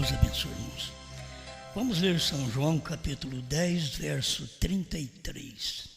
Deus abençoe, irmãos. Vamos ler São João, capítulo 10, verso 33.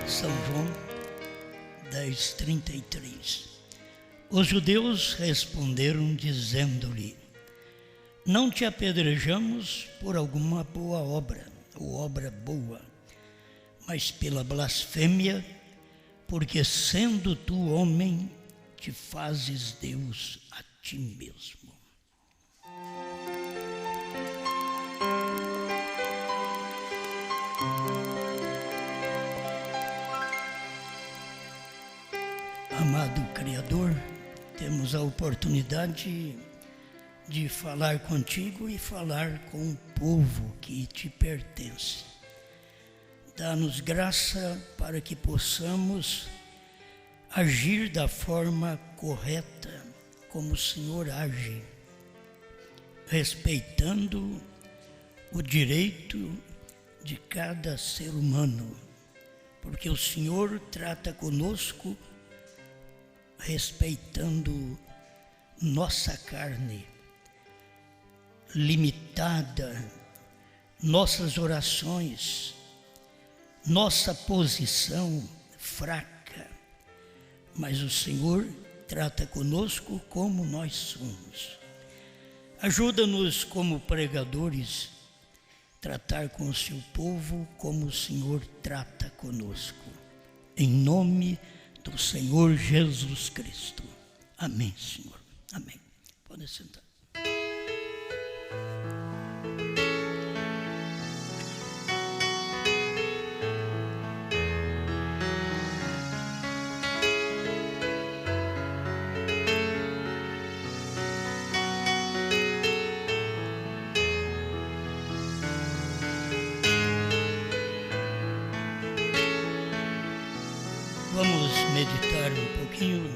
São João 10, 33. Os judeus responderam dizendo-lhe: não te apedrejamos por alguma boa obra, ou obra boa, mas pela blasfêmia, porque sendo tu homem, te fazes Deus a ti mesmo. Amado Criador, temos a oportunidade de falar contigo e falar com o povo que te pertence. Dá-nos graça para que possamos agir da forma correta, como o Senhor age, respeitando o direito de cada ser humano, porque o Senhor trata conosco respeitando nossa carne limitada, nossas orações, nossa posição fraca, mas o Senhor trata conosco como nós somos. Ajuda-nos como pregadores tratar com o seu povo como o Senhor trata conosco. Em nome do Senhor Jesus Cristo. Amém, Senhor. Amém. Podem sentar. Vamos meditar um pouquinho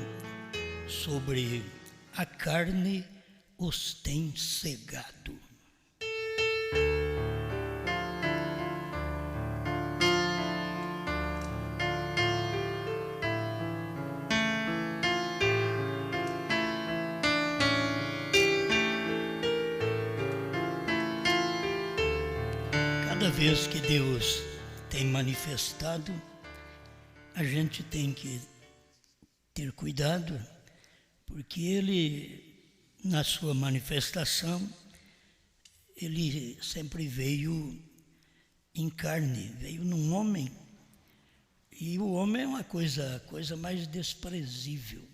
sobre a carne os tem cegado. Cada vez que Deus tem manifestado, a gente tem que ter cuidado, porque Ele, na sua manifestação, Ele sempre veio em carne, veio num homem. E o homem é a coisa mais desprezível.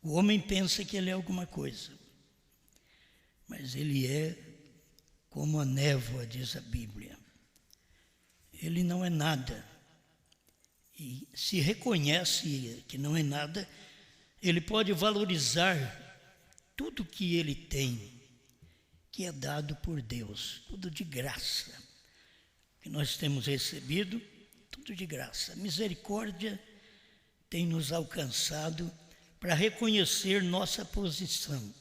O homem pensa que ele é alguma coisa, mas ele é como a névoa, diz a Bíblia. Ele não é nada. E se reconhece que não é nada, ele pode valorizar tudo que ele tem, que é dado por Deus, tudo de graça, que nós temos recebido, tudo de graça. A misericórdia tem nos alcançado para reconhecer nossa posição.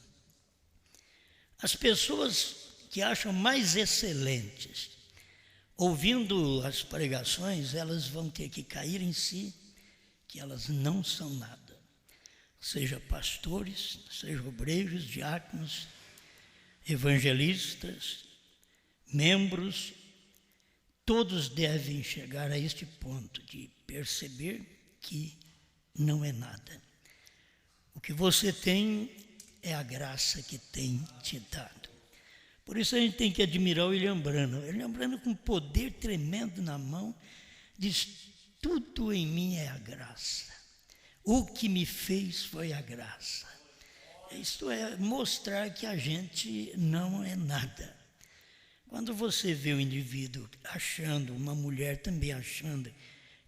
As pessoas que acham mais excelentes, ouvindo as pregações, elas vão ter que cair em si, que elas não são nada. Seja pastores, seja obreiros, diáconos, evangelistas, membros, todos devem chegar a este ponto de perceber que não é nada. O que você tem é a graça que tem te dado. Por isso a gente tem que admirar o William Branham. O William Branham, com poder tremendo na mão, diz: tudo em mim é a graça. O que me fez foi a graça. Isto é mostrar que a gente não é nada. Quando você vê o indivíduo achando, uma mulher também achando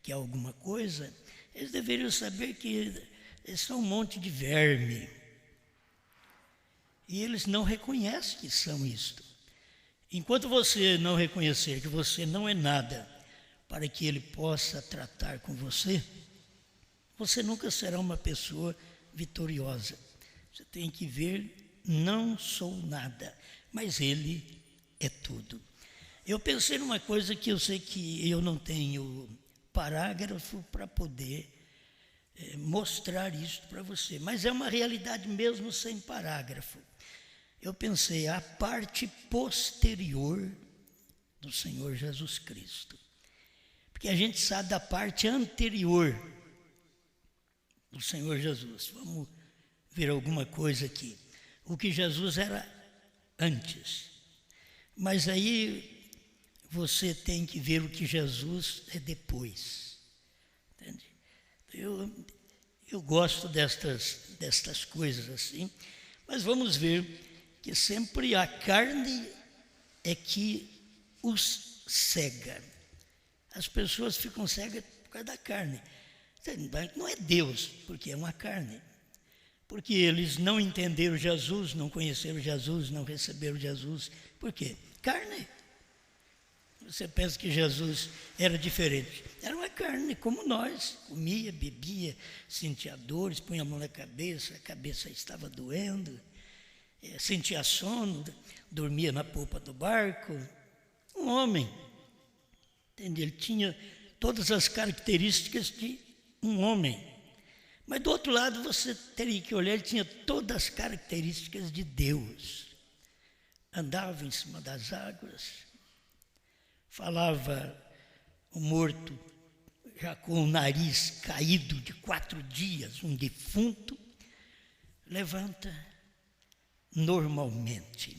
que é alguma coisa, eles deveriam saber que eles são um monte de verme. E eles não reconhecem que são isto. Enquanto você não reconhecer que você não é nada para que Ele possa tratar com você, você nunca será uma pessoa vitoriosa. Você tem que ver, não sou nada, mas Ele é tudo. Eu pensei numa coisa que eu sei que eu não tenho parágrafo para poder mostrar isso para você, mas é uma realidade mesmo sem parágrafo. Eu pensei a parte posterior do Senhor Jesus Cristo, porque a gente sabe da parte anterior do Senhor Jesus. Vamos ver alguma coisa aqui. O que Jesus era antes. Mas aí você tem que ver o que Jesus é depois. Entende? Eu gosto destas coisas assim, mas vamos ver que sempre a carne é que os cega. As pessoas ficam cegas por causa da carne. Não é Deus, porque é uma carne. Porque eles não entenderam Jesus, não conheceram Jesus, não receberam Jesus. Por quê? Carne. Você pensa que Jesus era diferente. Era uma carne como nós. Comia, bebia, sentia dores, punha a mão na cabeça, a cabeça estava doendo, sentia sono, dormia na polpa do barco. Um homem. Entende? Ele tinha todas as características de um homem. Mas do outro lado você teria que olhar, ele tinha todas as características de Deus. Andava em cima das águas, falava o morto, já com o nariz caído de 4 dias, um defunto, levanta normalmente.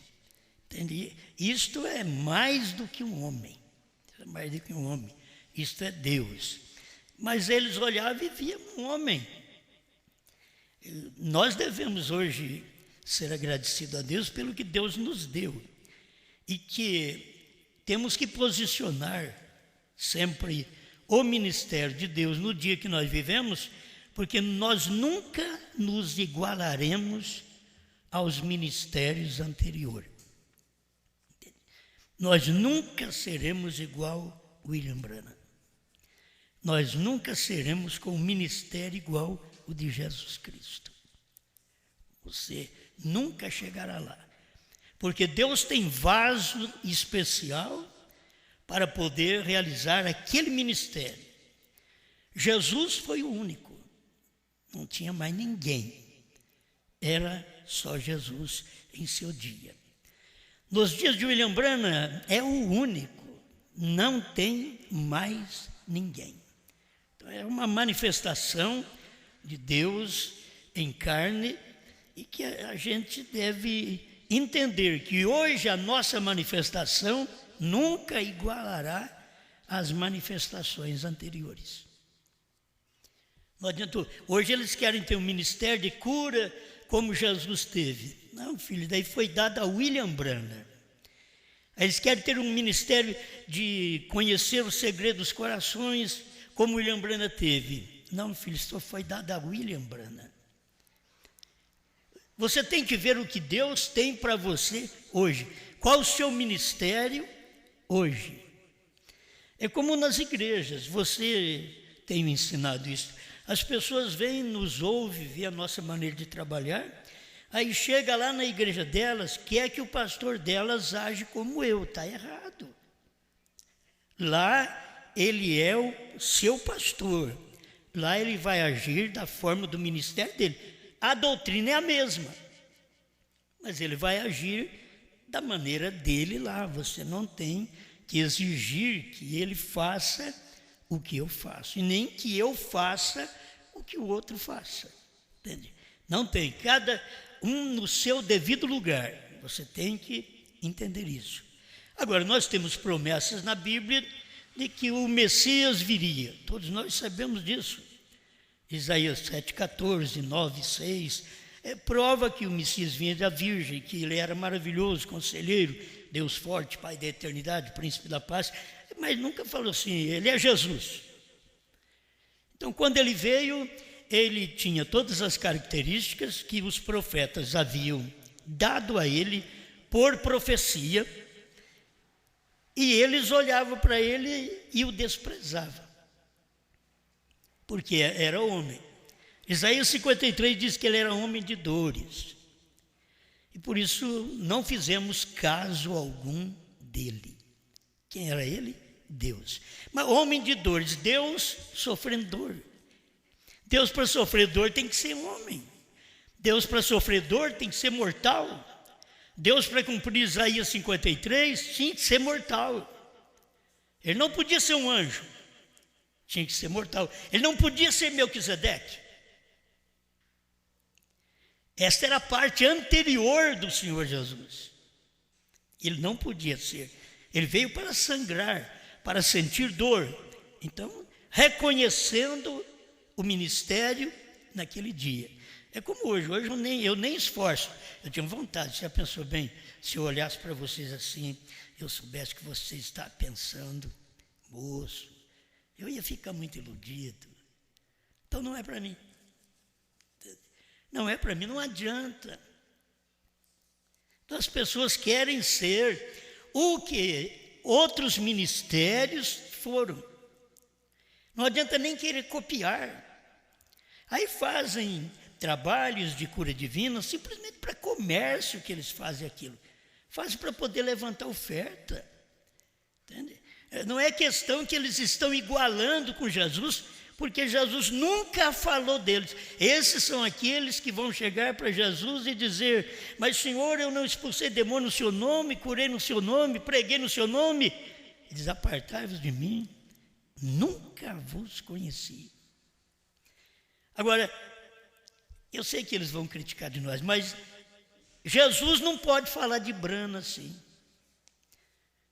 Entende? Isto é mais do que um homem. É mais do que um homem. Isto é Deus. Mas eles olhavam e viam um homem. Nós devemos hoje ser agradecidos a Deus pelo que Deus nos deu. E que temos que posicionar sempre o ministério de Deus no dia que nós vivemos, porque nós nunca nos igualaremos aos ministérios anteriores. Nós nunca seremos igual William Branham. Nós nunca seremos com um ministério igual o de Jesus Cristo. Você nunca chegará lá. Porque Deus tem vaso especial para poder realizar aquele ministério. Jesus foi o único. Não tinha mais ninguém. Era só Jesus em seu dia. Nos dias de William Branham é o único. Não tem mais ninguém. Então é uma manifestação de Deus em carne e que a gente deve entender que hoje a nossa manifestação nunca igualará as manifestações anteriores. Não adianta. Hoje eles querem ter um ministério de cura como Jesus teve. Não, filho, daí foi dado a William Branham. Eles querem ter um ministério de conhecer o segredo dos corações como William Branham teve. Não, filho, isso foi dado a William Branham. Você tem que ver o que Deus tem para você hoje. Qual o seu ministério hoje? É como nas igrejas, você tem ensinado isso. As pessoas vêm, nos ouvem, vê a nossa maneira de trabalhar, aí chega lá na igreja delas, quer que o pastor delas age como eu, está errado. Lá ele é o seu pastor. Lá ele vai agir da forma do ministério dele. A doutrina é a mesma, mas ele vai agir da maneira dele lá. Você não tem que exigir que ele faça o que eu faço, e nem que eu faça o que o outro faça. Entende? Não tem. Cada um no seu devido lugar. Você tem que entender isso. Agora, nós temos promessas na Bíblia de que o Messias viria. Todos nós sabemos disso. Isaías 7,14, 9,6, prova que o Messias vinha da Virgem, que ele era maravilhoso, conselheiro, Deus forte, Pai da eternidade, Príncipe da paz, mas nunca falou assim, ele é Jesus. Então, quando ele veio, ele tinha todas as características que os profetas haviam dado a ele por profecia, e eles olhavam para ele e o desprezavam, porque era homem. Isaías 53 diz que ele era homem de dores, e por isso não fizemos caso algum dele. Quem era ele? Deus. Mas homem de dores, Deus sofrendo dor. Deus para sofrer dor tem que ser homem. Deus para sofrer dor tem que ser mortal. Deus para cumprir Isaías 53 tinha que ser mortal. Ele não podia ser um anjo, tinha que ser mortal. Ele não podia ser Melquisedeque. Esta era a parte anterior do Senhor Jesus. Ele não podia ser. Ele veio para sangrar, para sentir dor. Então, reconhecendo o ministério naquele dia. É como hoje eu nem esforço. Eu tinha vontade, você já pensou bem, se eu olhasse para vocês assim, eu soubesse que você está pensando, moço, eu ia ficar muito iludido. Então não é para mim. Não é para mim, não adianta. Então as pessoas querem ser o que outros ministérios foram. Não adianta nem querer copiar. Aí fazem trabalhos de cura divina simplesmente para comércio que eles fazem aquilo. Fazem para poder levantar oferta. Entende? Não é questão que eles estão igualando com Jesus, porque Jesus nunca falou deles. Esses são aqueles que vão chegar para Jesus e dizer: mas Senhor, eu não expulsei demônio no seu nome, curei no seu nome, preguei no seu nome. Ele diz: apartai-vos de mim, nunca vos conheci. Agora, eu sei que eles vão criticar de nós, mas Jesus não pode falar de Brana assim.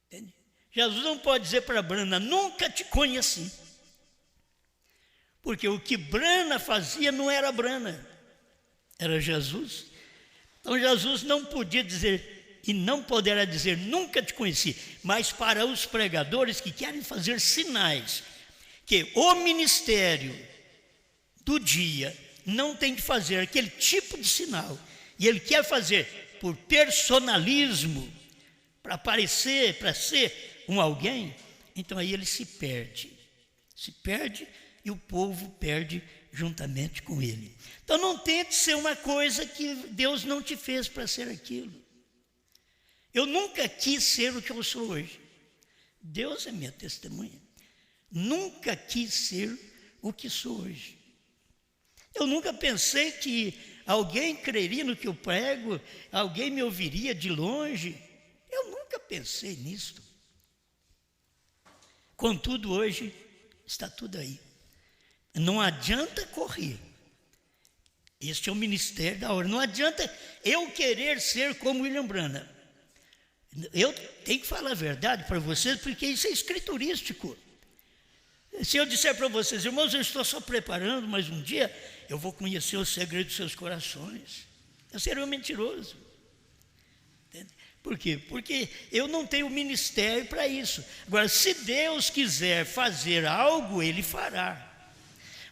Entende? Jesus não pode dizer para Brana: nunca te conheci. Porque o que Brana fazia não era Brana, era Jesus. Então Jesus não podia dizer, e não poderá dizer, nunca te conheci. Mas para os pregadores que querem fazer sinais, que o ministério do dia não tem que fazer aquele tipo de sinal, e ele quer fazer por personalismo, para aparecer, para ser um alguém, então aí ele se perde e o povo perde juntamente com ele. Então não tente ser uma coisa que Deus não te fez para ser aquilo. Eu nunca quis ser o que eu sou hoje. Deus é minha testemunha. Nunca quis ser o que sou hoje. Eu nunca pensei que alguém creria no que eu prego, alguém me ouviria de longe. Eu nunca pensei nisso. Contudo, hoje está tudo aí. Não adianta correr. Este é o ministério da hora. Não adianta eu querer ser como William Branham. Eu tenho que falar a verdade para vocês, porque isso é escriturístico. Se eu disser para vocês: irmãos, eu estou só preparando, mas um dia eu vou conhecer o segredo dos seus corações, eu serei um mentiroso. Entende? Por quê? Porque eu não tenho ministério para isso. Agora, se Deus quiser fazer algo, Ele fará.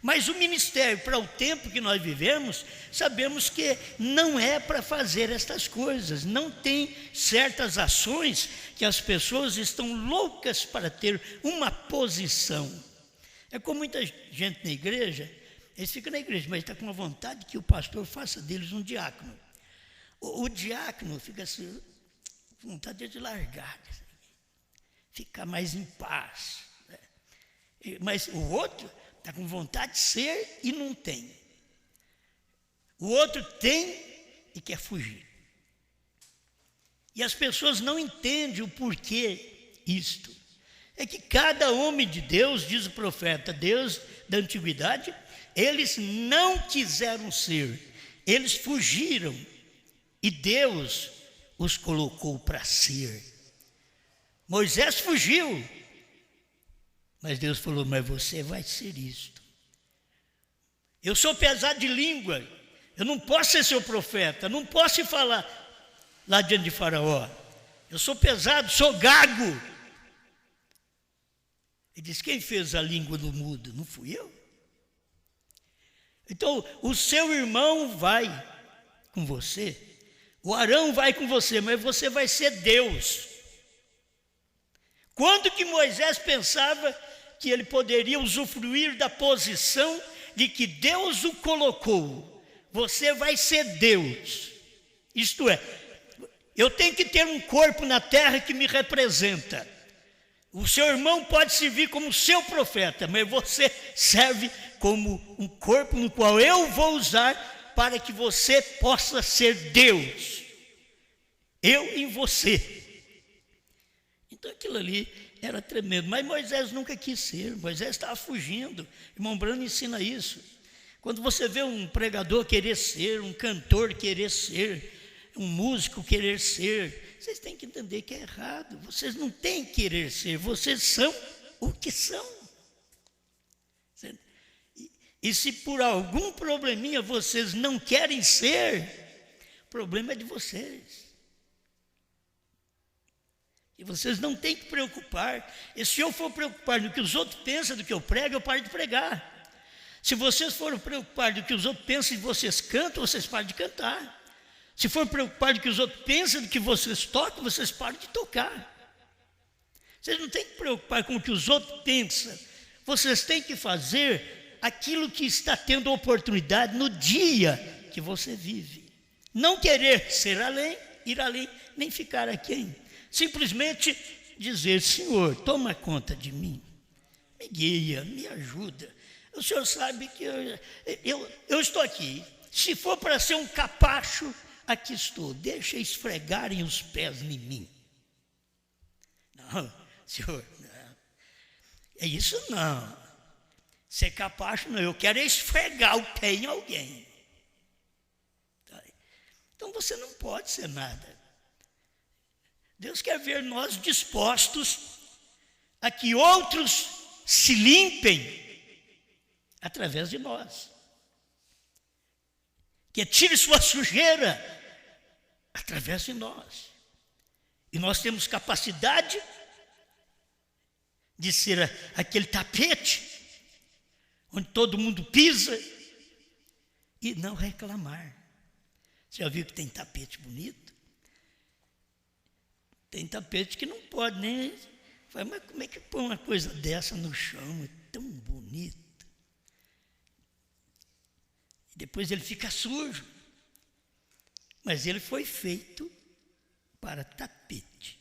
Mas o ministério, para o tempo que nós vivemos, sabemos que não é para fazer estas coisas. Não tem certas ações que as pessoas estão loucas para ter uma posição. É como muita gente na igreja, eles ficam na igreja, mas está com a vontade que o pastor faça deles um diácono. O diácono fica assim, com vontade de largar, ficar mais em paz. Né? Mas o outro está com vontade de ser e não tem. O outro tem e quer fugir. E as pessoas não entendem o porquê isto. É que cada homem de Deus, diz o profeta, Deus da antiguidade, eles não quiseram ser, eles fugiram e Deus os colocou para ser. Moisés fugiu, mas Deus falou: mas você vai ser isto. Eu sou pesado de língua, eu não posso ser seu profeta, não posso ir falar lá diante de Faraó. Eu sou pesado, sou gago. Ele diz: quem fez a língua do mudo? Não fui eu. Então, o seu irmão vai com você, O Arão vai com você, mas você vai ser Deus. Quando que Moisés pensava que ele poderia usufruir da posição de que Deus o colocou? Você vai ser Deus. Isto é, eu tenho que ter um corpo na terra que me representa. O seu irmão pode servir como seu profeta, mas você serve como um corpo no qual eu vou usar para que você possa ser Deus. Eu em você. Então aquilo ali era tremendo, mas Moisés nunca quis ser, Moisés estava fugindo. Irmão Brano ensina isso. Quando você vê um pregador querer ser, um cantor querer ser, um músico querer ser, vocês têm que entender que é errado. Vocês não têm que querer ser, vocês são o que são. E se por algum probleminha vocês não querem ser, o problema é de vocês. E vocês não têm que preocupar. E se eu for preocupar no que os outros pensam do que eu prego, eu paro de pregar. Se vocês forem preocupados do que os outros pensam e vocês cantam, vocês param de cantar. Se for preocupado do que os outros pensam do que vocês tocam, vocês param de tocar. Vocês não têm que preocupar com o que os outros pensam. Vocês têm que fazer aquilo que está tendo oportunidade no dia que você vive. Não querer ser além, ir além, nem ficar aquém. Simplesmente dizer: Senhor, toma conta de mim, me guia, me ajuda. O Senhor sabe que eu estou aqui. Se for para ser um capacho, aqui estou. Deixa esfregarem os pés em mim. Não, Senhor, não. É isso não. Ser capacho não, eu quero esfregar o pé em alguém. Então você não pode ser nada. Deus quer ver nós dispostos a que outros se limpem através de nós. Que tire sua sujeira através de nós. E nós temos capacidade de ser aquele tapete onde todo mundo pisa e não reclamar. Você já viu que tem tapete bonito? Tem tapete que não pode nem... Mas como é que põe uma coisa dessa no chão? É tão bonito. E depois ele fica sujo. Mas ele foi feito para tapete.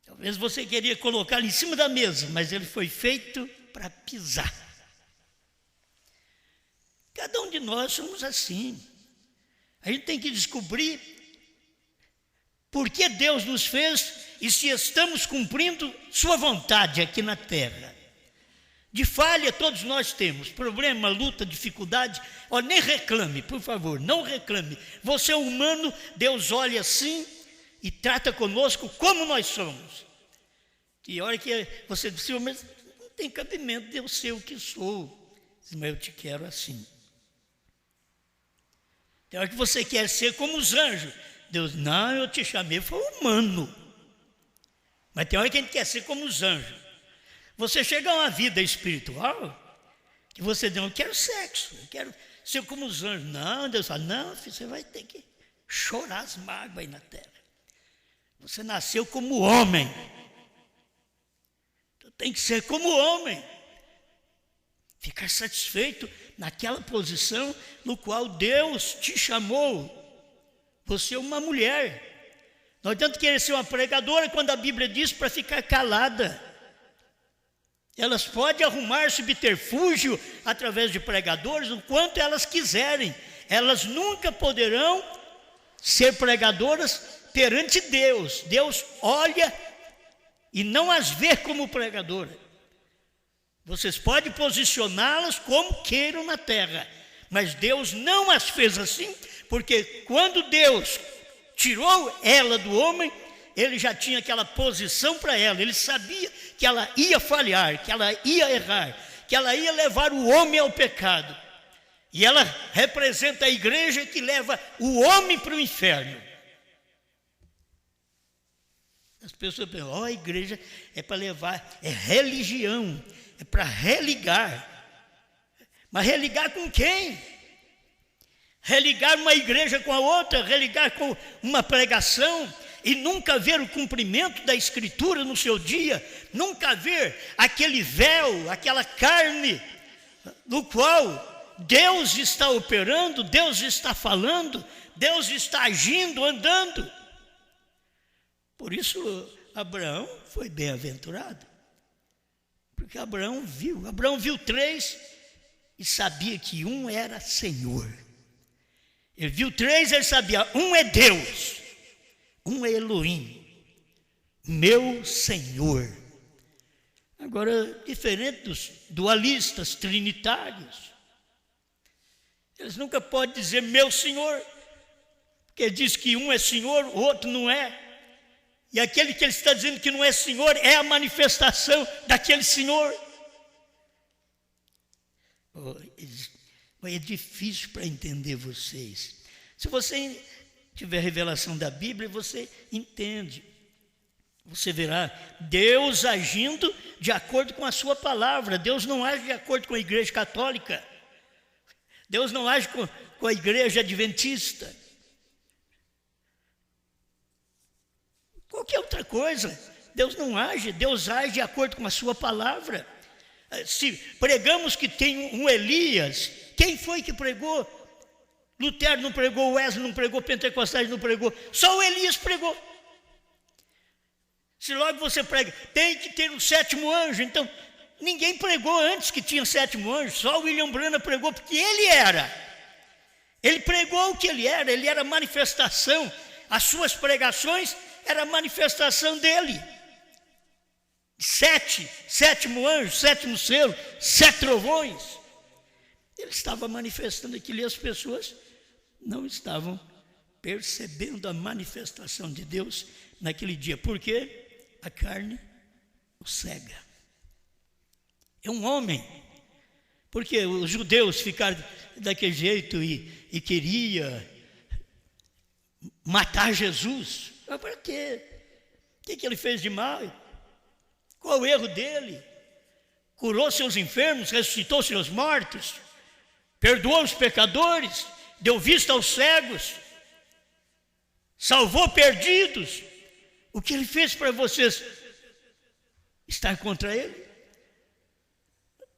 Talvez você queria colocá-lo em cima da mesa, mas ele foi feito para pisar. Cada um de nós somos assim. A gente tem que descobrir por que Deus nos fez e se estamos cumprindo sua vontade aqui na terra. De falha todos nós temos, problema, luta, dificuldade. Nem reclame, por favor, não reclame. Você é humano, Deus olha assim e trata conosco como nós somos. E a hora que você diz: mas não tem cabimento de eu ser o que sou. Mas eu te quero assim. Tem hora que você quer ser como os anjos. Deus: não, eu te chamei, foi humano. Mas tem hora que a gente quer ser como os anjos. Você chega a uma vida espiritual, que você diz: eu quero sexo, eu quero ser como os anjos. Não, Deus fala: não, filho, você vai ter que chorar as mágoas aí na terra. Você nasceu como homem. Então tem que ser como homem. Ficar satisfeito naquela posição no qual Deus te chamou. Você é uma mulher. Não adianta querer ser uma pregadora quando a Bíblia diz para ficar calada. Elas podem arrumar subterfúgio através de pregadores o quanto elas quiserem. Elas nunca poderão ser pregadoras perante Deus. Deus olha e não as vê como pregadora. Vocês podem posicioná-las como queiram na terra, mas Deus não as fez assim, porque quando Deus tirou ela do homem, ele já tinha aquela posição para ela. Ele sabia que ela ia falhar, que ela ia errar, que ela ia levar o homem ao pecado. E ela representa a igreja que leva o homem para o inferno. As pessoas pensam: a igreja é para levar, é religião, é para religar. Mas religar com quem? religar uma igreja com a outra, religar com uma pregação, e nunca ver o cumprimento da Escritura no seu dia, nunca ver aquele véu, aquela carne, no qual Deus está operando, Deus está falando, Deus está agindo, andando. Por isso Abraão foi bem-aventurado, porque Abraão viu 3 e sabia que um era Senhor. Ele viu 3, ele sabia, um é Deus, um é Elohim, meu Senhor. Agora, diferente dos dualistas, trinitários, eles nunca podem dizer meu Senhor, porque diz que um é Senhor, o outro não é. E aquele que ele está dizendo que não é Senhor é a manifestação daquele Senhor. É difícil para entender vocês. Se você tiver revelação da Bíblia, você entende. Você verá Deus agindo de acordo com a sua palavra. Deus não age de acordo com a igreja católica. Deus não age com a igreja adventista. Qualquer outra coisa. Deus não age, Deus age de acordo com a sua palavra. Se pregamos que tem um Elias, quem foi que pregou? Lutero não pregou, Wesley não pregou, Pentecostais não pregou, só o Elias pregou. Se logo você prega, tem que ter um 7º anjo, então ninguém pregou antes que tinha 7º anjo, só o William Branham pregou, porque ele pregou o que ele era manifestação, as suas pregações era a manifestação dele. 7º anjo, 7º selo, 7 trovões. Ele estava manifestando aquilo e as pessoas não estavam percebendo a manifestação de Deus naquele dia. Por quê? A carne o cega. É um homem. Porque os judeus ficaram daquele jeito e queria matar Jesus. Mas para quê? O que ele fez de mal? Qual o erro dele? Curou seus enfermos, ressuscitou seus mortos, perdoou os pecadores, deu vista aos cegos, salvou perdidos. O que ele fez para vocês estar contra ele?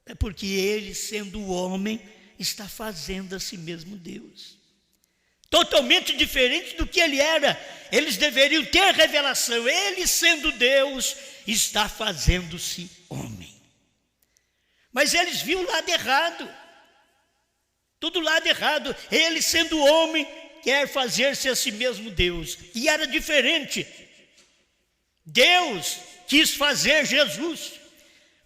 É porque ele, sendo homem, está fazendo a si mesmo Deus. Totalmente diferente do que ele era. Eles deveriam ter revelação. Ele, sendo Deus, está fazendo-se homem. Mas eles viram o lado errado. Tudo lado errado. Ele, sendo homem, quer fazer-se a si mesmo Deus. E era diferente. Deus quis fazer Jesus.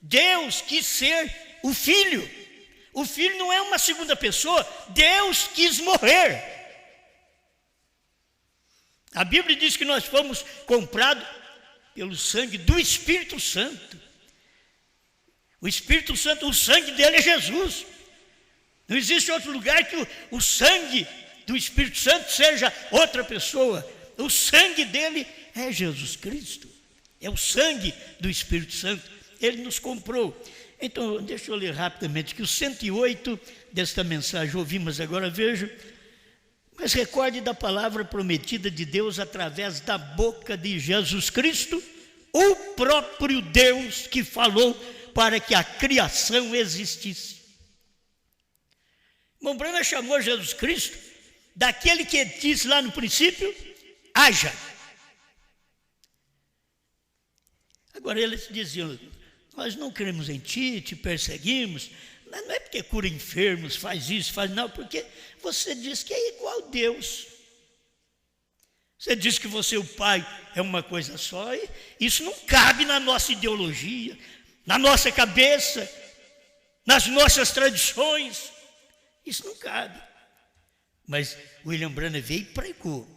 Deus quis ser o Filho. O Filho não é uma segunda pessoa. Deus quis morrer. A Bíblia diz que nós fomos comprados pelo sangue do Espírito Santo. O Espírito Santo, o sangue dele é Jesus. Não existe outro lugar que o sangue do Espírito Santo seja outra pessoa. O sangue dele é Jesus Cristo. É o sangue do Espírito Santo. Ele nos comprou. Então, deixa eu ler rapidamente que o 108 desta mensagem ouvimos agora, veja. Mas recorde da palavra prometida de Deus através da boca de Jesus Cristo, o próprio Deus que falou para que a criação existisse. Irmão Branham chamou Jesus Cristo daquele que disse lá no princípio, haja. Agora eles diziam, nós não cremos em ti, te perseguimos. Não é porque cura enfermos, faz isso, faz não, porque você diz que é igual a Deus. Você diz que você, o Pai, é uma coisa só, e isso não cabe na nossa ideologia, na nossa cabeça, nas nossas tradições. Isso não cabe. Mas William Branham veio e pregou.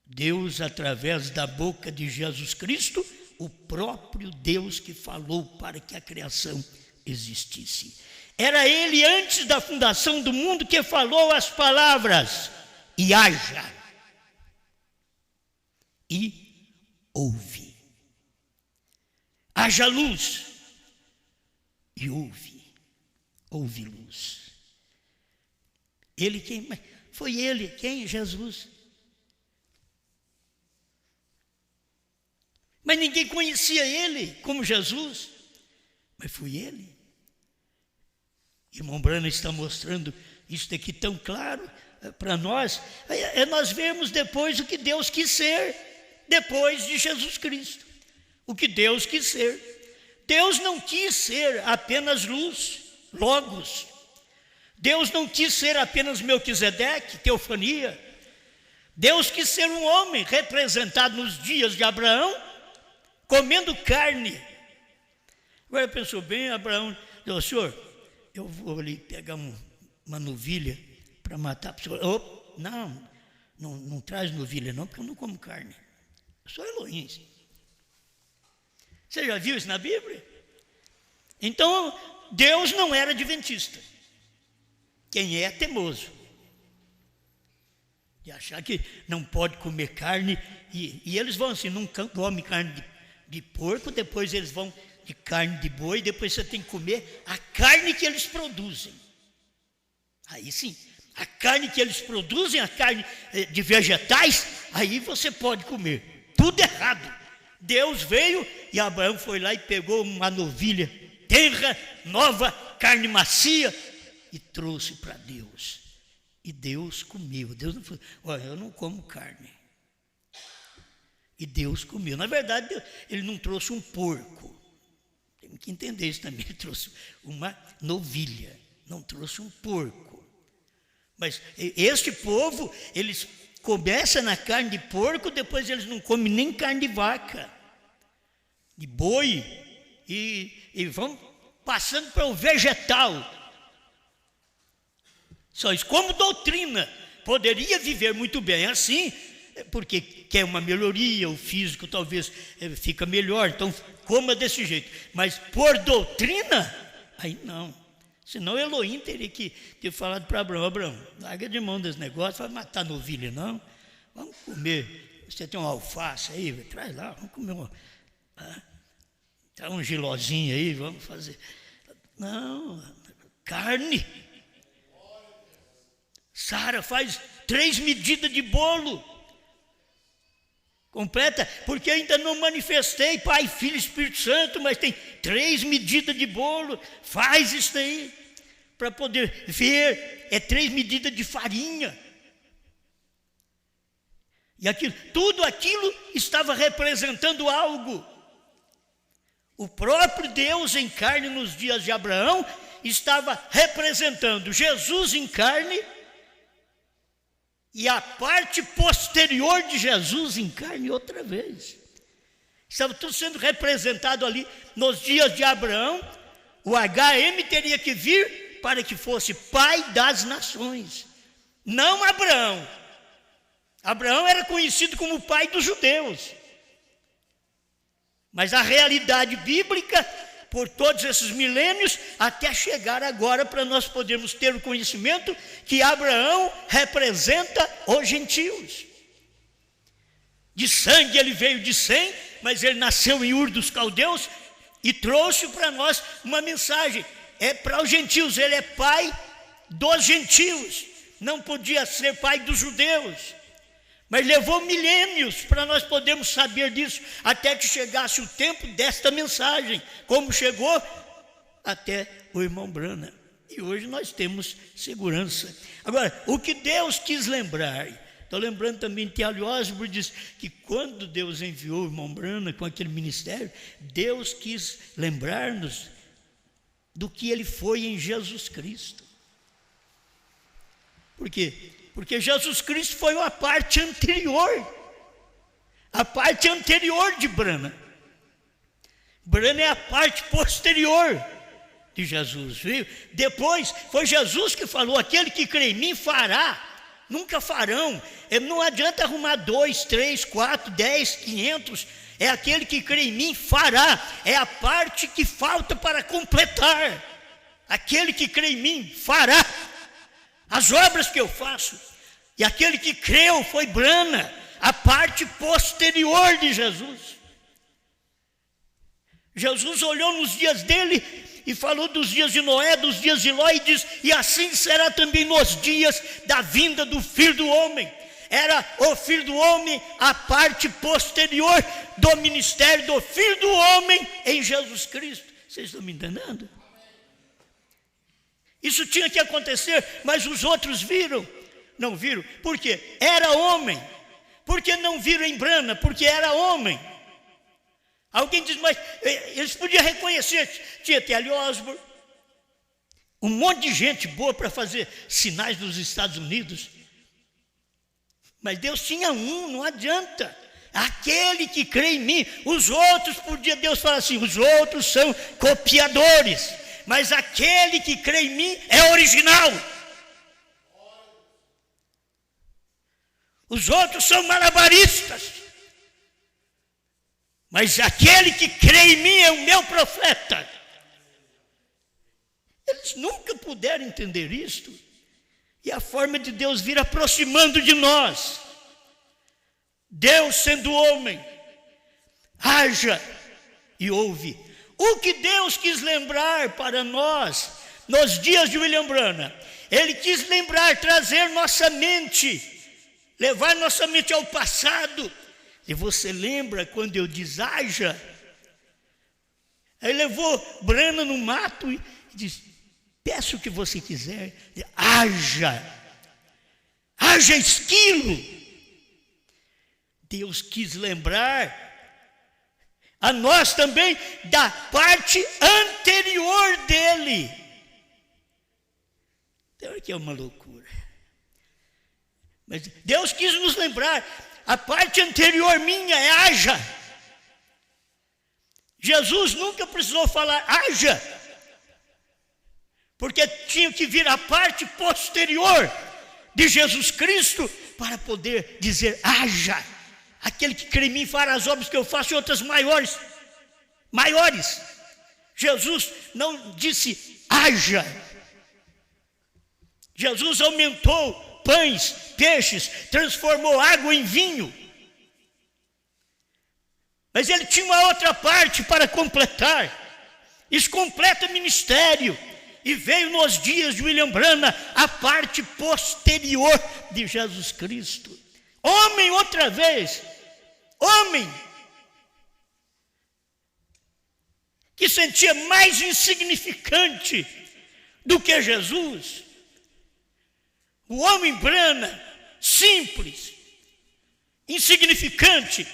Deus, através da boca de Jesus Cristo, o próprio Deus que falou para que a criação existisse. Era ele antes da fundação do mundo que falou as palavras e haja e ouve. Haja luz e ouve luz. Ele quem? Foi ele, quem? Jesus. Mas ninguém conhecia ele como Jesus. Mas foi ele. Irmão Branham está mostrando isso daqui tão claro para nós. Nós vemos depois o que Deus quis ser, depois de Jesus Cristo. O que Deus quis ser. Deus não quis ser apenas luz, logos. Deus não quis ser apenas Melquisedeque, teofania. Deus quis ser um homem representado nos dias de Abraão, comendo carne. Agora pensou bem, Abraão disse: Senhor, eu vou ali pegar uma novilha para matar para o senhor. Não traz novilha não, porque eu não como carne. Eu sou Elohim. Você já viu isso na Bíblia? Então, Deus não era adventista. Quem é teimoso. De achar que não pode comer carne. E eles vão assim, não comem carne de porco, depois eles vão de carne de boi, depois você tem que comer a carne que eles produzem. Aí sim, a carne que eles produzem, a carne de vegetais, aí você pode comer. Tudo errado. Deus veio e Abraão foi lá e pegou uma novilha tenra, nova, carne macia, e trouxe para Deus. E Deus comeu. Deus não falou: olha, eu não como carne. E Deus comeu. Na verdade, ele não trouxe um porco. Tem que entender isso também. Ele trouxe uma novilha, não trouxe um porco. Mas este povo, eles começam na carne de porco, depois eles não comem nem carne de vaca, de boi, e vão passando para o vegetal. Só isso, como doutrina, poderia viver muito bem assim, porque quer uma melhoria, o físico talvez fica melhor, então coma desse jeito. Mas por doutrina, aí não. Senão Elohim teria que ter falado para Abraão: Abraão, larga de mão desse negócio, vai matar novilha não, vamos comer. Você tem uma alface aí, traz lá, vamos comer traz um gilozinho aí, vamos fazer. Não, carne. Sara faz 3 medidas de bolo. Completa, porque ainda não manifestei Pai, Filho e Espírito Santo, mas tem 3 medidas de bolo. Faz isso aí, para poder ver. É 3 medidas de farinha. E tudo aquilo estava representando algo. O próprio Deus em carne nos dias de Abraão estava representando Jesus em carne, e a parte posterior de Jesus em carne outra vez. Estava tudo sendo representado ali nos dias de Abraão. O HM teria que vir para que fosse pai das nações. Não Abraão. Abraão era conhecido como o pai dos judeus. Mas a realidade bíblica, por todos esses milênios, até chegar agora para nós podermos ter o conhecimento que Abraão representa os gentios. De sangue ele veio de Sem, mas ele nasceu em Ur dos Caldeus e trouxe para nós uma mensagem. É para os gentios, ele é pai dos gentios. Não podia ser pai dos judeus. Mas levou milênios para nós podermos saber disso, até que chegasse o tempo desta mensagem, como chegou até o irmão Branham. E hoje nós temos segurança. Agora, o que Deus quis lembrar, estou lembrando também que T.L. Osborne diz que quando Deus enviou o irmão Branham com aquele ministério, Deus quis lembrar-nos do que ele foi em Jesus Cristo. Por quê? Porque Jesus Cristo foi a parte anterior de Branham. Branham é a parte posterior de Jesus, viu? Depois foi Jesus que falou: aquele que crê em mim fará. Nunca farão. Não adianta arrumar 2, 3, 4, 10, 500. É aquele que crê em mim fará. É a parte que falta para completar. Aquele que crê em mim fará as obras que eu faço. E aquele que creu foi Branham, a parte posterior de Jesus. Jesus olhou nos dias dele e falou dos dias de Noé, dos dias de Ló, e diz: e assim será também nos dias da vinda do Filho do Homem. Era o Filho do Homem a parte posterior do ministério do Filho do Homem em Jesus Cristo. Vocês estão me entendendo? Isso tinha que acontecer, mas os outros viram. Não viram, porque era homem. Porque não viram em Brana, porque era homem. Alguém diz, mas eles podiam reconhecer. Tinha T.L. Osborne, um monte de gente boa para fazer sinais nos Estados Unidos. Mas Deus tinha um, não adianta. Aquele que crê em mim. Os outros, podia Deus falar assim, os outros são copiadores. Mas aquele que crê em mim é original. Os outros são malabaristas. Mas aquele que crê em mim é o meu profeta. Eles nunca puderam entender isto. E a forma de Deus vir aproximando de nós. Deus sendo homem, haja e ouve. O que Deus quis lembrar para nós, nos dias de William Branham, Ele quis lembrar, trazer nossa mente, levar nossa mente ao passado. E você lembra quando eu disse haja? Ele levou Branham no mato e disse, peça o que você quiser, haja esquilo. Deus quis lembrar a nós também da parte anterior dele. Então aqui é uma loucura. Mas Deus quis nos lembrar, a parte anterior minha é haja. Jesus nunca precisou falar haja, porque tinha que vir a parte posterior de Jesus Cristo para poder dizer haja. Aquele que crê em mim fará as obras que eu faço e outras maiores. Jesus não disse haja. Jesus aumentou pães, peixes, transformou água em vinho. Mas ele tinha uma outra parte para completar. Isso completa ministério. E veio nos dias de William Branham a parte posterior de Jesus Cristo. Homem outra vez. Homem. Que sentia mais insignificante do que Jesus. O homem Branham, simples, insignificante,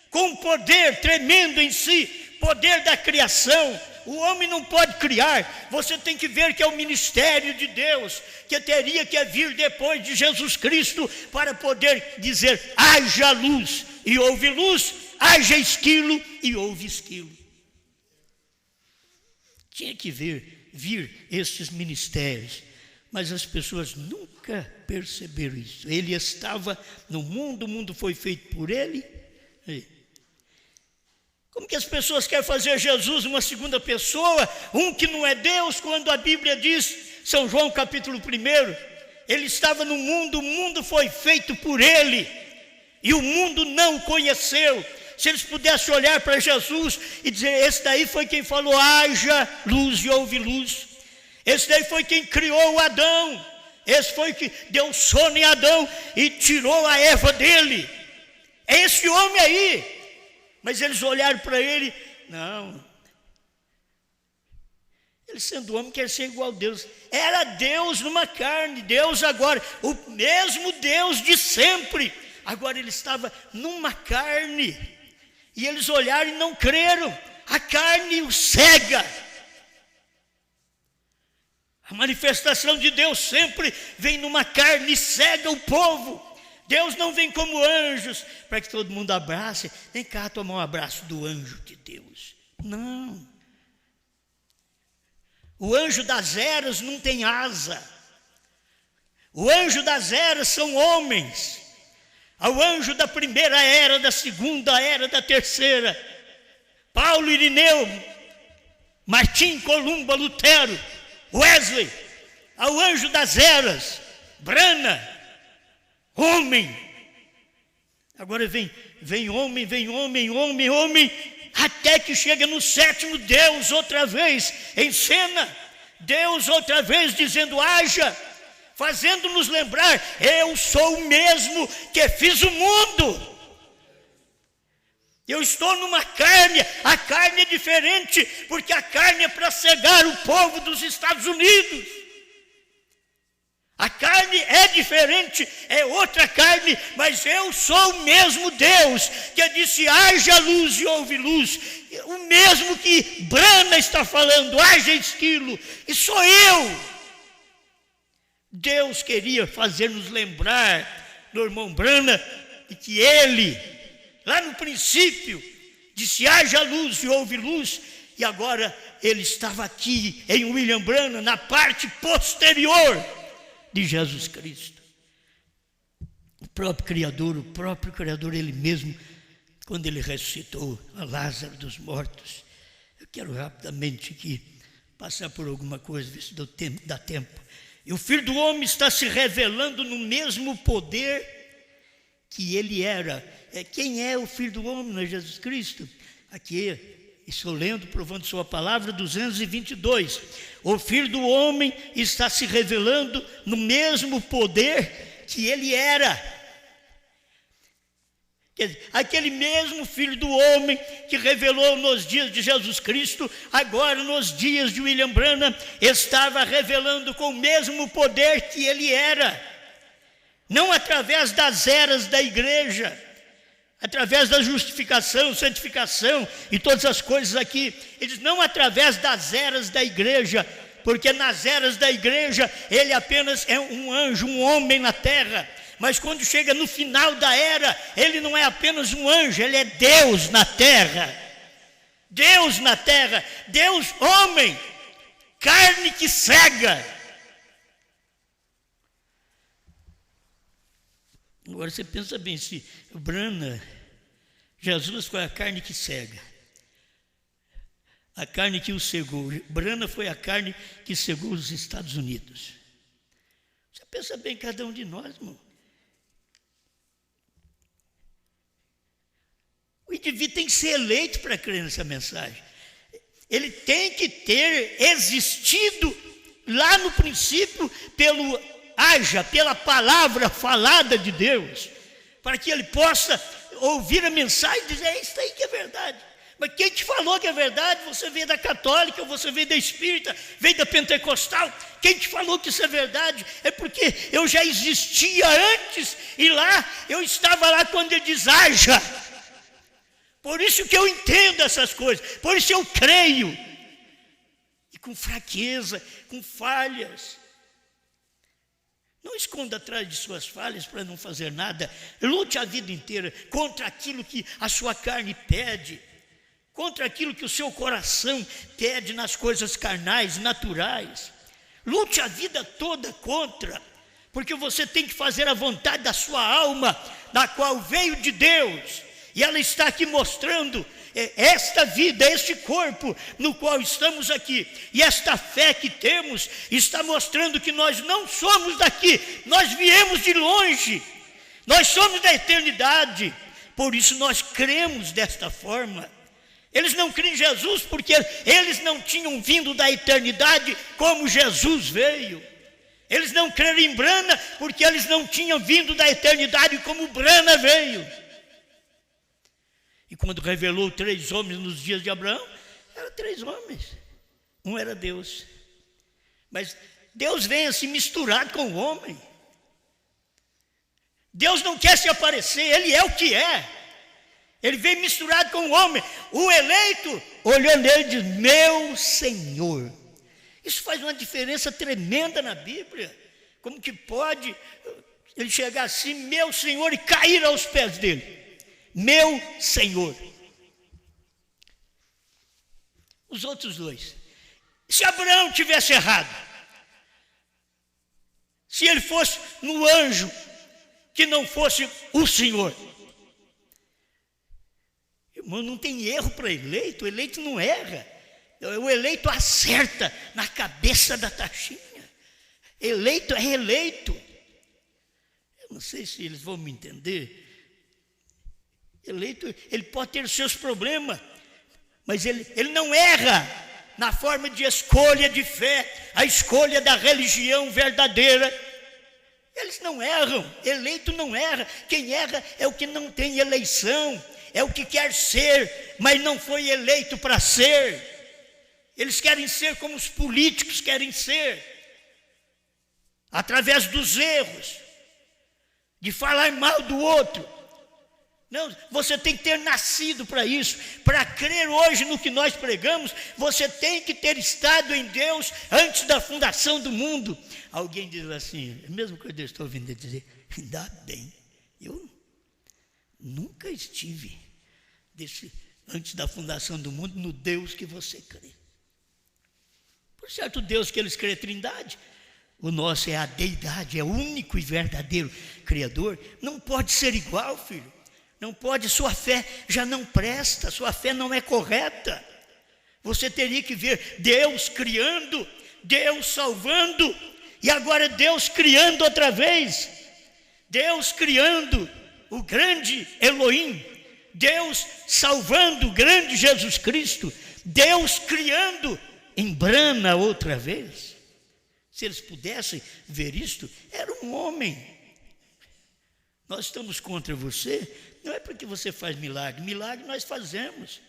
com um poder tremendo em si, poder da criação. O homem não pode criar. Você tem que ver que é o ministério de Deus, que teria que vir depois de Jesus Cristo, para poder dizer, haja luz, e houve luz, haja esquilo, e houve esquilo. Tinha que vir esses ministérios, mas as pessoas nunca perceberam isso. Ele estava no mundo, o mundo foi feito por ele. Como que as pessoas querem fazer Jesus uma segunda pessoa, um que não é Deus, quando a Bíblia diz, São João capítulo 1, ele estava no mundo, o mundo foi feito por ele, e o mundo não o conheceu. Se eles pudessem olhar para Jesus e dizer, esse daí foi quem falou, haja luz e houve luz. Esse daí foi quem criou o Adão. Esse foi que deu sono em Adão e tirou a Eva dele. É esse homem aí. Mas eles olharam para ele, não. Ele sendo homem quer ser igual a Deus. Era Deus numa carne, Deus agora, o mesmo Deus de sempre. Agora ele estava numa carne. E eles olharam e não creram. A carne o cega. A manifestação de Deus sempre vem numa carne e cega o povo. Deus não vem como anjos, para que todo mundo abrace. Vem cá tomar um abraço do anjo de Deus. Não. O anjo das eras não tem asa. O anjo das eras são homens. O anjo da primeira era, da segunda era, da terceira. Paulo, Irineu, Martim, Columba, Lutero, Wesley. Ao anjo das eras, Branham. Homem. Agora vem homem, até que chega no sétimo, Deus outra vez em cena, Deus outra vez dizendo: haja, fazendo-nos lembrar: eu sou o mesmo que fiz o mundo. Eu estou numa carne, a carne é diferente, porque a carne é para cegar o povo dos Estados Unidos. A carne é diferente, é outra carne, mas eu sou o mesmo Deus que disse: haja luz e houve luz. O mesmo que Brana está falando: haja esquilo, e sou eu. Deus queria fazer-nos lembrar do irmão Brana, e que ele, lá no princípio, disse: haja luz e houve luz, e agora ele estava aqui em William Branham, na parte posterior de Jesus Cristo. O próprio Criador, ele mesmo, quando ele ressuscitou a Lázaro dos mortos. Eu quero rapidamente aqui passar por alguma coisa, ver se dá tempo. E o Filho do Homem está se revelando no mesmo poder que ele era. Quem é o Filho do Homem? Não é Jesus Cristo? Aqui, estou lendo, provando sua palavra, 222. O Filho do Homem está se revelando no mesmo poder que ele era. Quer dizer, aquele mesmo Filho do Homem que revelou nos dias de Jesus Cristo, agora nos dias de William Branham, estava revelando com o mesmo poder que ele era. Não através das eras da igreja, através da justificação, santificação e todas as coisas aqui. Eles não através das eras da igreja, porque nas eras da igreja ele apenas é um anjo, um homem na terra. Mas quando chega no final da era, ele não é apenas um anjo, ele é Deus na terra. Deus na terra, Deus homem, carne que cega. Agora você pensa bem, se Brana, Jesus foi a carne que cega, a carne que o cegou. Brana foi a carne que cegou os Estados Unidos. Você pensa bem, cada um de nós, irmão. O indivíduo tem que ser eleito para crer nessa mensagem. Ele tem que ter existido lá no princípio pela palavra falada de Deus, para que ele possa ouvir a mensagem e dizer: é isso aí que é verdade. Mas quem te falou que é verdade? Você veio da católica, você veio da espírita, veio da pentecostal. Quem te falou que isso é verdade? É porque eu já existia antes, e lá, eu estava lá quando ele diz: haja. Por isso que eu entendo essas coisas, por isso eu creio. E com fraqueza, com falhas. Não esconda atrás de suas falhas para não fazer nada. Lute a vida inteira contra aquilo que a sua carne pede, contra aquilo que o seu coração pede nas coisas carnais, naturais. Lute a vida toda contra, porque você tem que fazer a vontade da sua alma, da qual veio de Deus. E ela está aqui mostrando esta vida, este corpo no qual estamos aqui, e esta fé que temos, está mostrando que nós não somos daqui, nós viemos de longe, nós somos da eternidade, por isso nós cremos desta forma. Eles não creem em Jesus porque eles não tinham vindo da eternidade como Jesus veio. Eles não creram em Brana porque eles não tinham vindo da eternidade como Brana veio. E quando revelou 3 homens nos dias de Abraão, eram 3 homens. Um era Deus. Mas Deus vem assim misturado com o homem. Deus não quer se aparecer, Ele é o que é. Ele vem misturado com o homem. O eleito olhou nele e diz: meu Senhor. Isso faz uma diferença tremenda na Bíblia. Como que pode ele chegar assim, meu Senhor, e cair aos pés dele? Meu Senhor. Os outros 2. Se Abraão tivesse errado, se ele fosse no anjo que não fosse o Senhor, irmão, não tem erro para eleito. O eleito não erra. O eleito acerta na cabeça da taxinha. Eleito é eleito. Eu não sei se eles vão me entender. Eleito, ele pode ter os seus problemas, Mas ele não erra na forma de escolha de fé, a escolha da religião verdadeira. Eles não erram, eleito não erra. Quem erra é o que não tem eleição, é o que quer ser, mas não foi eleito para ser. Eles querem ser como os políticos querem ser, através dos erros, de falar mal do outro. Não, você tem que ter nascido para isso. Para crer hoje no que nós pregamos, você tem que ter estado em Deus antes da fundação do mundo. Alguém diz assim, mesmo que eu estou ouvindo dizer, ainda bem, eu nunca estive antes da fundação do mundo no Deus que você crê. Por certo, o Deus que eles crêem é Trindade, o nosso é a deidade, é o único e verdadeiro Criador. Não pode ser igual, filho. Não pode, sua fé já não presta, sua fé não é correta. Você teria que ver Deus criando, Deus salvando, e agora Deus criando outra vez. Deus criando o grande Elohim, Deus salvando o grande Jesus Cristo, Deus criando em Brana outra vez. Se eles pudessem ver isto, era um homem. Nós estamos contra você, não é porque você faz milagre, milagre nós fazemos.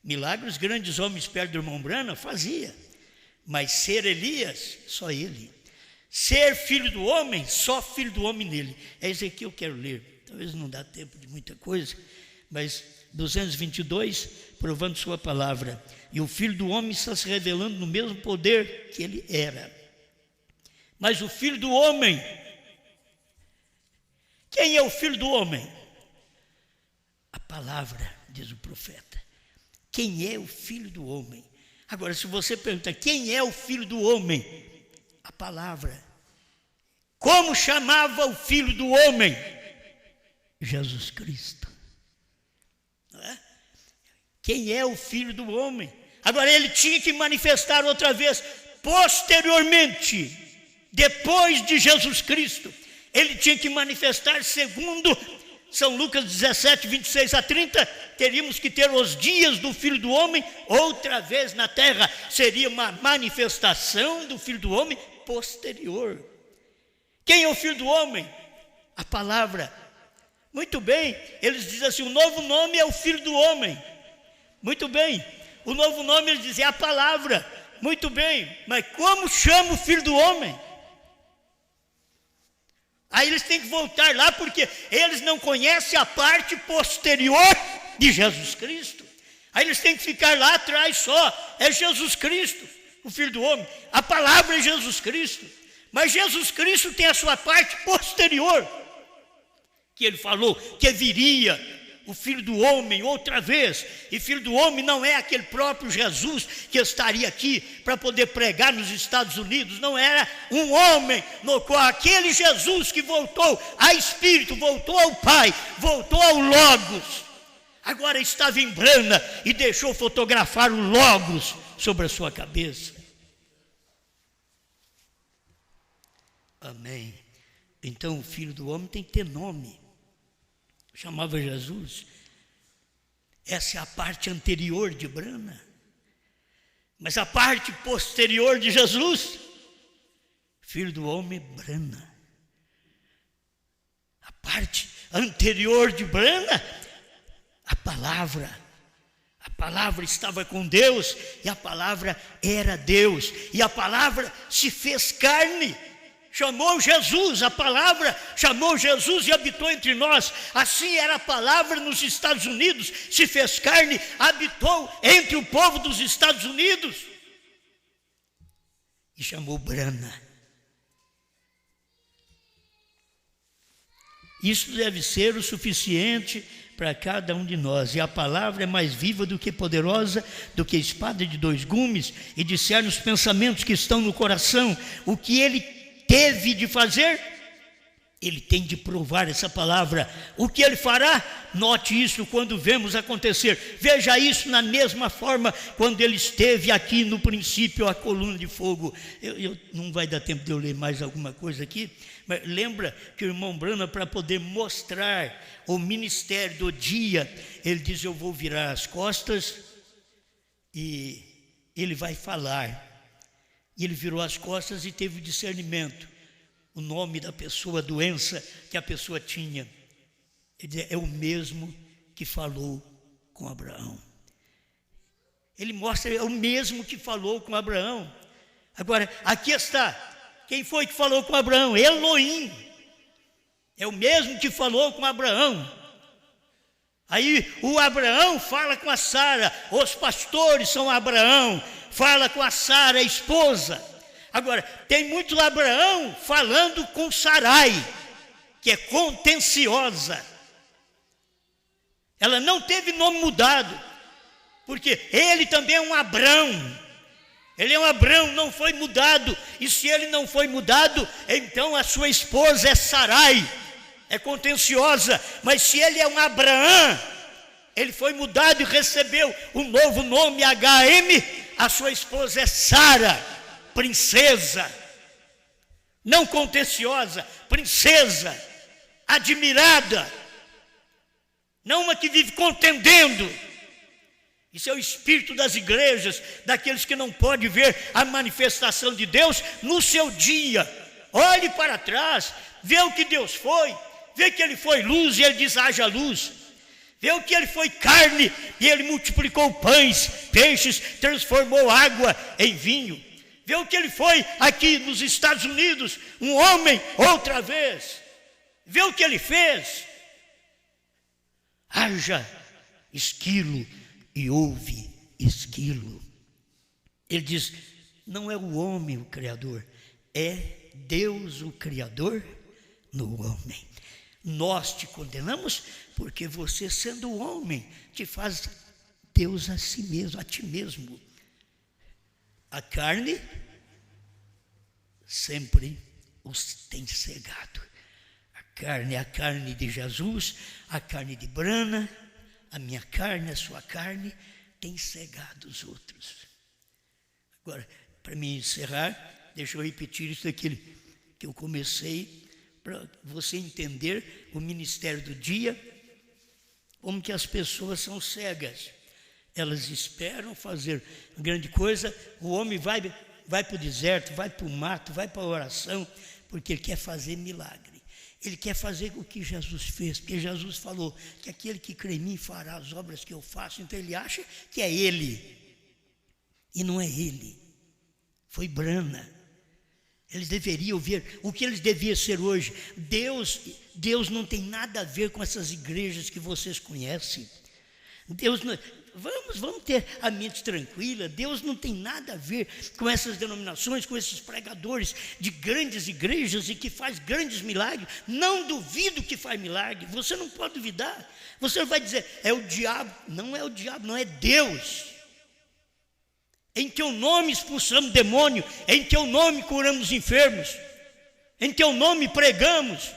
Milagres grandes homens perto do irmão Brana fazia, mas ser Elias, só ele. Ser filho do homem, só filho do homem nele. É isso aqui que eu quero ler. Talvez não dá tempo de muita coisa, mas 222, provando sua palavra. E o filho do homem está se revelando no mesmo poder que ele era. Mas o filho do homem, quem é o filho do homem? A palavra, diz o profeta. Quem é o filho do homem? Agora, se você pergunta, quem é o filho do homem? A palavra. Como chamava o filho do homem? Jesus Cristo. Não é? Quem é o filho do homem? Agora, ele tinha que manifestar outra vez, posteriormente, depois de Jesus Cristo. Ele tinha que manifestar segundo São Lucas 17, 26 a 30, teríamos que ter os dias do Filho do Homem outra vez na terra. Seria uma manifestação do Filho do Homem posterior. Quem é o Filho do Homem? A palavra. Muito bem, eles dizem assim, o novo nome é o Filho do Homem. Muito bem, o novo nome eles dizem é a palavra. Muito bem, mas como chama o Filho do Homem? Aí eles têm que voltar lá, porque eles não conhecem a parte posterior de Jesus Cristo. Aí eles têm que ficar lá atrás só. É Jesus Cristo, o Filho do Homem. A palavra é Jesus Cristo. Mas Jesus Cristo tem a sua parte posterior, que ele falou que viria o Filho do Homem outra vez. E Filho do Homem não é aquele próprio Jesus que estaria aqui para poder pregar nos Estados Unidos. Não era um homem no qual aquele Jesus que voltou a Espírito, voltou ao Pai, voltou ao Logos, agora estava em Brana e deixou fotografar o Logos sobre a sua cabeça. Amém. Então o Filho do Homem tem que ter nome. Chamava Jesus. Essa é a parte anterior de Brana. Mas a parte posterior de Jesus, Filho do Homem, Brana. A parte anterior de Brana, a palavra. A palavra estava com Deus e a palavra era Deus. E a palavra se fez carne. Chamou Jesus, a palavra chamou Jesus e habitou entre nós. Assim era a palavra nos Estados Unidos, se fez carne, habitou entre o povo dos Estados Unidos e chamou Brana. Isso deve ser o suficiente para cada um de nós. E a palavra é mais viva do que poderosa, do que espada de dois gumes, e discerne os pensamentos que estão no coração. O que ele teve de fazer, ele tem de provar essa palavra. O que ele fará? Note isso quando vemos acontecer. Veja isso na mesma forma quando ele esteve aqui no princípio, a coluna de fogo. Não vai dar tempo de eu ler mais alguma coisa aqui, mas lembra que o irmão Brana, para poder mostrar o ministério do dia, ele diz, eu vou virar as costas e ele vai falar. E ele virou as costas e teve o discernimento. O nome da pessoa, a doença que a pessoa tinha. Ele diz, é o mesmo que falou com Abraão. Ele mostra, é o mesmo que falou com Abraão. Agora, aqui está. Quem foi que falou com Abraão? Elohim. É o mesmo que falou com Abraão. Aí o Abraão fala com a Sara. Os pastores são Abraão. Fala com a Sara, a esposa. Agora, tem muito Abraão falando com Sarai, que é contenciosa. Ela não teve nome mudado, porque ele também é um Abrão. Ele é um Abrão, não foi mudado. E se ele não foi mudado, então a sua esposa é Sarai, é contenciosa. Mas se ele é um Abraão, ele foi mudado e recebeu um novo nome, HM. A sua esposa é Sara, princesa. Não contenciosa, princesa, admirada. Não uma que vive contendendo. Isso é o espírito das igrejas, daqueles que não podem ver a manifestação de Deus no seu dia. Olhe para trás, vê o que Deus foi, vê que Ele foi luz e Ele diz haja luz. Vê o que Ele foi carne e Ele multiplicou pães, peixes, transformou água em vinho. Vê o que Ele foi aqui nos Estados Unidos, um homem outra vez. Vê o que Ele fez. Haja esquilo e houve esquilo. Ele diz, não é o homem o Criador, é Deus o Criador no homem. Nós te condenamos porque você, sendo homem, te faz Deus a si mesmo, a ti mesmo. A carne sempre os tem cegado. A carne é a carne de Jesus, a carne de Brana, a minha carne, a sua carne, tem cegado os outros. Agora, para me encerrar, deixa eu repetir isso daquilo que eu comecei, para você entender o ministério do dia, como que as pessoas são cegas. Elas esperam fazer grande coisa, o homem vai para o deserto, vai para o mato, vai para a oração, porque ele quer fazer milagre. Ele quer fazer o que Jesus fez, porque Jesus falou que aquele que crê em mim fará as obras que eu faço. Então ele acha que é ele, e não é ele, foi Brana. Eles deveriam ver o que eles deviam ser hoje. Deus não tem nada a ver com essas igrejas que vocês conhecem. Deus não, vamos ter a mente tranquila. Deus não tem nada a ver com essas denominações, com esses pregadores de grandes igrejas e que faz grandes milagres. Não duvido que faz milagre. Você não pode duvidar. Você vai dizer, é o diabo. Não é o diabo, não é Deus. Em teu nome expulsamos demônio, em teu nome curamos enfermos, em teu nome pregamos.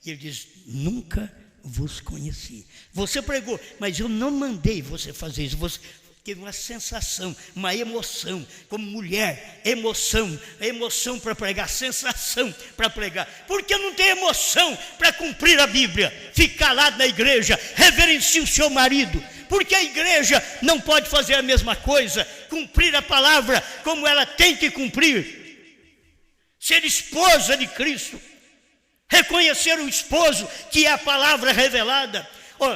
E ele diz, nunca vos conheci. Você pregou, mas eu não mandei você fazer isso. Você teve uma sensação, uma emoção, como mulher, emoção para pregar, sensação para pregar. Porque não tem emoção para cumprir a Bíblia, ficar lá na igreja, reverencie o seu marido. Porque a igreja não pode fazer a mesma coisa, cumprir a palavra como ela tem que cumprir, ser esposa de Cristo, reconhecer o esposo, que é a palavra revelada.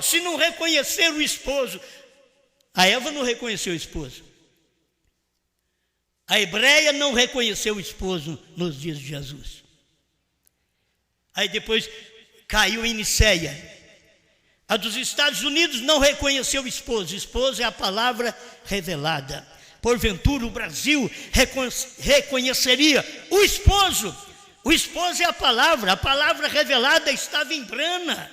Se não reconhecer o esposo, a Eva não reconheceu o esposo, a hebreia não reconheceu o esposo nos dias de Jesus. Aí depois caiu em Niceia. A dos Estados Unidos não reconheceu o esposo é a palavra revelada. Porventura o Brasil reconheceria o esposo é a palavra revelada estava em Brana.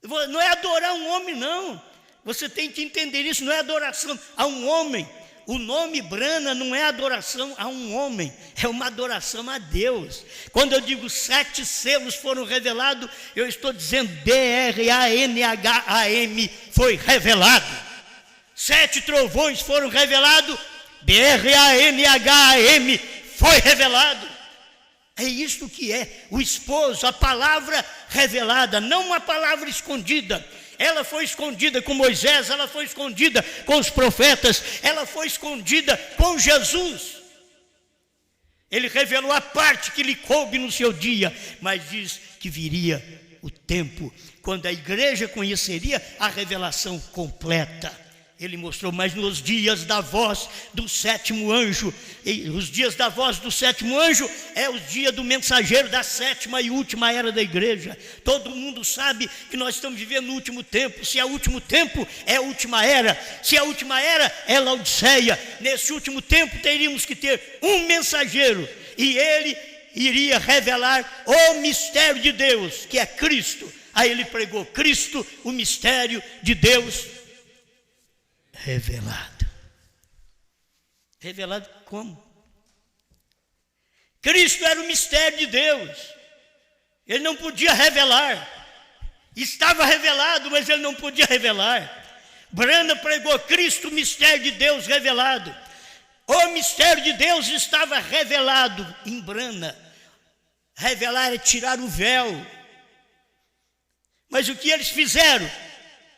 Não é adorar um homem, não. Você tem que entender isso, não é adoração a um homem. O nome Brana não é adoração a um homem, é uma adoração a Deus. Quando eu digo 7 selos foram revelados, eu estou dizendo BRANHAM foi revelado. 7 trovões foram revelados, BRANHAM foi revelado. É isto que é o esposo, a palavra revelada, não uma palavra escondida. Ela foi escondida com Moisés, ela foi escondida com os profetas, ela foi escondida com Jesus. Ele revelou a parte que lhe coube no seu dia, mas diz que viria o tempo quando a igreja conheceria a revelação completa. Ele mostrou, mas nos dias da voz do sétimo anjo, e os dias da voz do sétimo anjo é o dia do mensageiro da sétima e última era da igreja. Todo mundo sabe que nós estamos vivendo no último tempo. Se é o último tempo, é a última era. Se é a última era, é Laodiceia. Nesse último tempo teríamos que ter um mensageiro, e ele iria revelar o mistério de Deus, que é Cristo. Aí ele pregou Cristo, o mistério de Deus revelado. Revelado como? Cristo era o mistério de Deus. Ele não podia revelar. Estava revelado, mas ele não podia revelar. Branham pregou Cristo, o mistério de Deus revelado. O mistério de Deus estava revelado em Branham. Revelar é tirar o véu. Mas o que eles fizeram?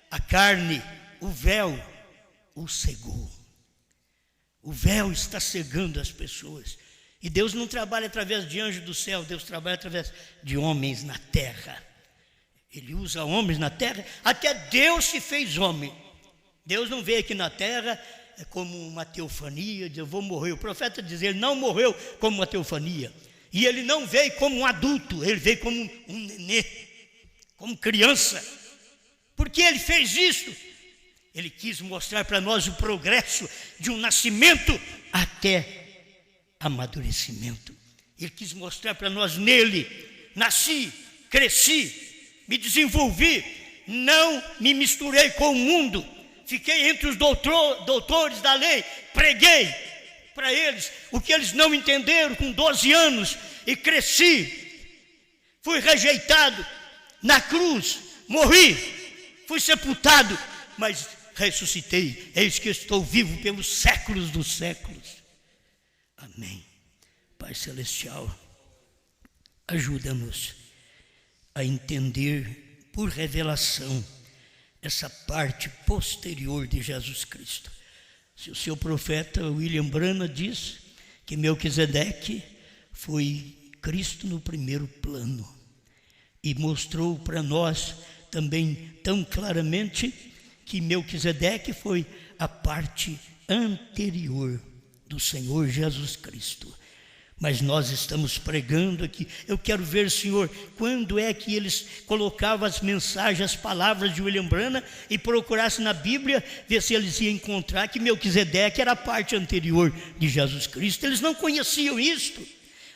A carne, o véu, o cegou. O véu está cegando as pessoas. E Deus não trabalha através de anjos do céu, Deus trabalha através de homens na terra. Ele usa homens na terra, até Deus se fez homem. Deus não veio aqui na terra como uma teofania, diz, eu vou morrer. O profeta diz, ele não morreu como uma teofania. E ele não veio como um adulto, ele veio como um nenê, como criança. Por que ele fez isso? Ele quis mostrar para nós o progresso de um nascimento até amadurecimento. Ele quis mostrar para nós nele. Nasci, cresci, me desenvolvi, não me misturei com o mundo. Fiquei entre os doutores da lei, preguei para eles o que eles não entenderam com 12 anos e cresci. Fui rejeitado na cruz, morri, fui sepultado, mas ressuscitei. Eis que estou vivo pelos séculos dos séculos. Amém. Pai Celestial, ajuda-nos a entender por revelação essa parte posterior de Jesus Cristo. Se o seu profeta William Branham diz que Melquisedeque foi Cristo no primeiro plano e mostrou para nós também tão claramente que Melquisedeque foi a parte anterior do Senhor Jesus Cristo. Mas nós estamos pregando aqui. Eu quero ver, Senhor, quando é que eles colocavam as mensagens, as palavras de William Branham e procurassem na Bíblia, ver se eles iam encontrar que Melquisedeque era a parte anterior de Jesus Cristo. Eles não conheciam isto.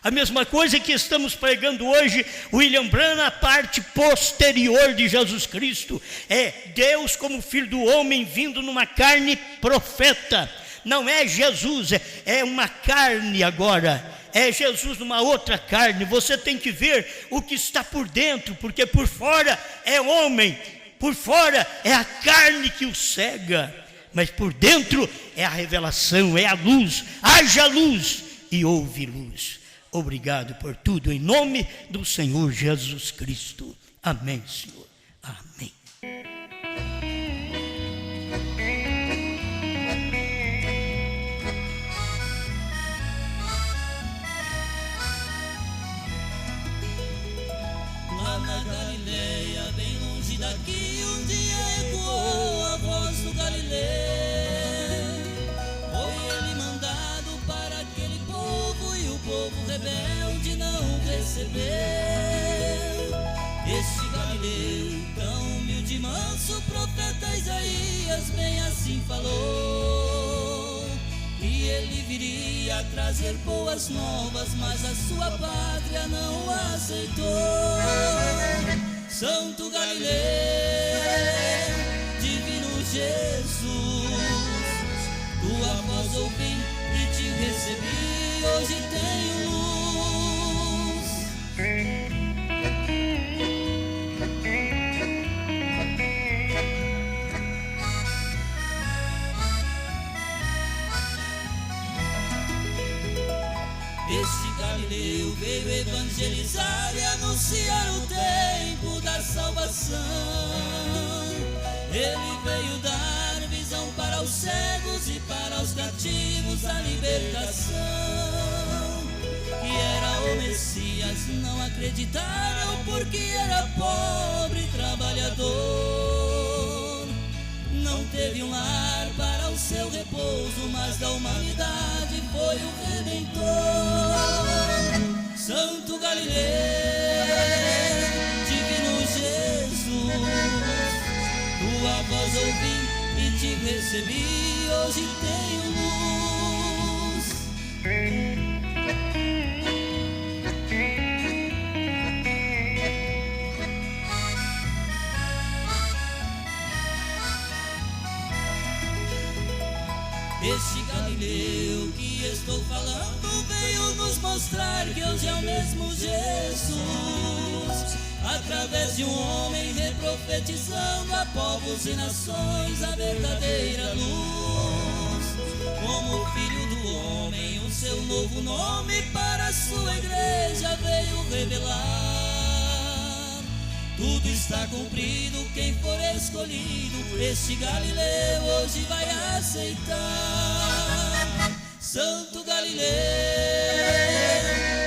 A mesma coisa que estamos pregando hoje, William Branham, a parte posterior de Jesus Cristo. É Deus como Filho do Homem vindo numa carne profeta. Não é Jesus, é uma carne agora. É Jesus numa outra carne. Você tem que ver o que está por dentro, porque por fora é homem, por fora é a carne que o cega, mas por dentro é a revelação, é a luz. Haja luz e houve luz. Obrigado por tudo, em nome do Senhor Jesus Cristo. Amém, Senhor. Amém. Lá na Galileia, bem longe daqui, um dia ecoou a voz do Galileu. Foi ele mandado para aquele povo e o povo rebelde não recebeu. Este Galileu, tão humilde e manso, o profeta Isaías bem assim falou. E ele viria trazer boas novas, mas a sua pátria não aceitou. Santo Galileu, divino Jesus, tua voz ouvi e te recebi, hoje tenho luz. Este Galileu veio evangelizar salvação. Ele veio dar visão para os cegos e para os cativos a libertação. Que era o Messias, não acreditaram porque era pobre e trabalhador. Não teve um lar para o seu repouso, mas da humanidade foi o Redentor. Santo Galileu, divino Jesus, tua voz ouvi e te recebi, hoje tenho luz. Este Galileu que estou falando veio nos mostrar que hoje é o mesmo Jesus, através de um homem reprofetizando a povos e nações a verdadeira luz. Como filho do homem, o seu novo nome para a sua igreja veio revelar. Tudo está cumprido, quem for escolhido, este Galileu hoje vai aceitar. Santo Galileu,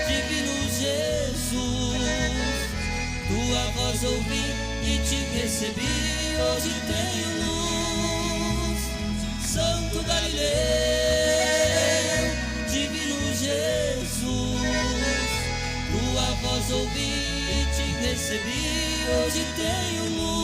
divino Jesus, tua voz ouvi e te recebi, hoje tenho luz. Santo Galileu, divino Jesus, tua voz ouvi e te recebi, hoje tenho luz.